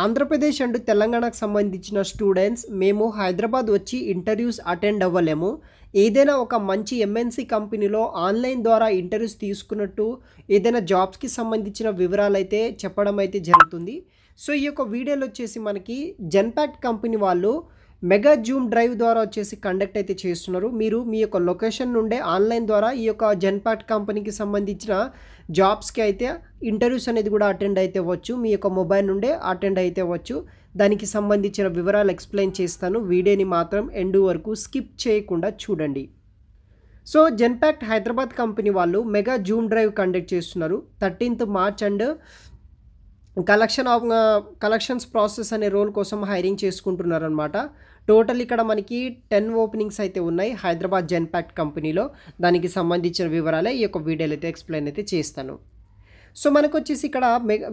Andhra Pradesh and తెలంగాణకు సంబంధించిన students మేము హైదరాబాద్ వచ్చి ఇంటర్వ్యూస్ అటెండ్ అవ్వలేము. ఏదైనా ఒక మంచి ఎంఎన్‌సి కంపెనీలో ఆన్‌లైన్ ద్వారా ఇంటర్వ్యూస్ తీసుకున్నట్టు ఏదైనా జాబ్స్‌కి సంబంధించిన వివరాలైతే చెప్పడం అయితే జరుగుతుంది. సో, ఈ యొక్క వీడియోలో వచ్చేసి మనకి జెన్‌పాక్ట్ కంపెనీ వాళ్ళు మెగా జూమ్ డ్రైవ్ ద్వారా వచ్చేసి కండక్ట్ అయితే చేస్తున్నారు. మీరు మీ యొక్క లొకేషన్ నుండే ఆన్‌లైన్ ద్వారా ఈ యొక్క జెన్‌పాక్ట్ కంపెనీకి సంబంధించిన జాబ్స్‌కి అయితే ఇంటర్వ్యూస్ అనేది కూడా అటెండ్ అయితే అవ్వచ్చు. మీ యొక్క మొబైల్ నుండే అటెండ్ అయితే అవ్వచ్చు. దానికి సంబంధించిన వివరాలు ఎక్స్‌ప్లెయిన్ చేస్తాను. వీడియోని మాత్రం ఎండ్ వరకు స్కిప్ చేయకుండా చూడండి. సో, జెన్‌పాక్ట్ హైదరాబాద్ కంపెనీ వాళ్ళు మెగా జూమ్ డ్రైవ్ కండక్ట్ చేస్తున్నారు. 13th March and collections process అనే రోల్ కోసం హైరింగ్ చేసుకుంటున్నారనమాట. టోటల్ ఇక్కడ మనకి 10 ఓపెనింగ్స్ అయితే ఉన్నాయి హైదరాబాద్ జెన్‌పాక్ట్ కంపెనీలో. దానికి సంబంధించిన వివరాలే ఈ యొక్క వీడియోలో అయితే ఎక్స్‌ప్లెయిన్ అయితే చేస్తాను. సో, మనకొచ్చేసి ఇక్కడ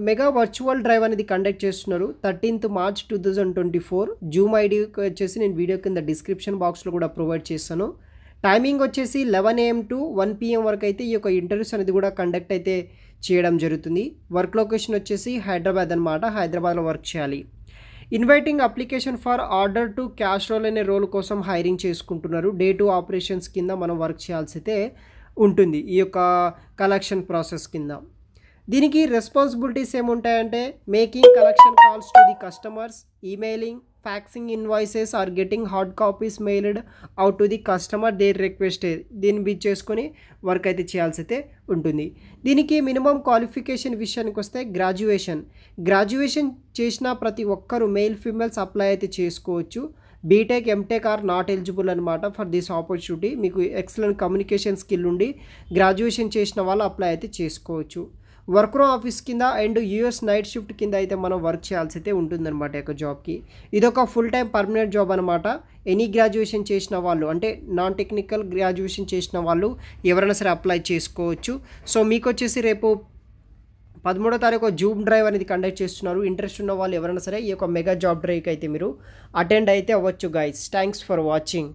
మెగా వర్చువల్ డ్రైవ్ అనేది కండక్ట్ చేస్తున్నారు. 13th మార్చ్ 2024 జూమ్ ఐడి వచ్చేసి నేను వీడియో కింద డిస్క్రిప్షన్ బాక్స్లో కూడా ప్రొవైడ్ చేస్తాను. టైమింగ్ వచ్చేసి 11 AM to 1 PM వరకు అయితే ఈ యొక్క ఇంటర్వ్యూస్ అనేది కూడా కండక్ట్ అయితే చేయడం జరుగుతుంది. వర్క్ లొకేషన్ వచ్చేసి హైదరాబాద్ అనమాట. హైదరాబాద్లో వర్క్ చేయాలి. Inviting application for order to cash role అనే రోల్ కోసం హైరింగ్ చేసుకుంటున్నారు. డే టు ఆపరేషన్స్ కింద మనం వర్క్ చేయాల్సి అయితే ఉంటుంది ఈ యొక్క కలెక్షన్ ప్రాసెస్ కింద. దీనికి రెస్పాన్సిబిలిటీస్ ఏముంటాయంటే making collection calls to the customers, emailing, faxing invoices or getting hard copies mailed out to the customer their request. దీన్ని బేస్ చేసుకొని వర్క్ అయితే చేయాల్సి అయితే ఉంటుంది. దీనికి మినిమం క్వాలిఫికేషన్ విషయానికి వస్తే గ్రాడ్యుయేషన్ చేసిన ప్రతి ఒక్కరు మెయిల్ ఫీమేల్స్ అప్లై అయితే చేసుకోవచ్చు. BTech, MTech are not eligible అనమాట ఫర్ దిస్ ఆపర్చునిటీ. మీకు ఎక్సలెంట్ కమ్యూనికేషన్ స్కిల్ ఉండి గ్రాడ్యుయేషన్ చేసిన వాళ్ళు అప్లై అయితే చేసుకోవచ్చు. వర్క్ ఫ్రమ్ ఆఫీస్ కింద అండ్ యూఎస్ నైట్ షిఫ్ట్ కింద అయితే మనం వర్క్ చేయాల్సి అయితే ఉంటుందన్నమాట ఈ యొక్క జాబ్కి. ఇదొక ఫుల్ టైం పర్మనెంట్ జాబ్ అనమాట. ఎనీ గ్రాడ్యుయేషన్ చేసిన వాళ్ళు అంటే నాన్ టెక్నికల్ గ్రాడ్యుయేషన్ చేసిన వాళ్ళు ఎవరైనా సరే అప్లై చేసుకోవచ్చు. సో, మీకు వచ్చేసి రేపు 13వ తారీఖు జూమ్ డ్రైవ్ అనేది కండక్ట్ చేస్తున్నారు. ఇంట్రెస్ట్ ఉన్న వాళ్ళు ఎవరైనా సరే ఈ యొక్క మెగా జాబ్ డ్రైవ్కి అయితే మీరు అటెండ్ అయితే అవ్వచ్చు గైస్. Thanks for watching.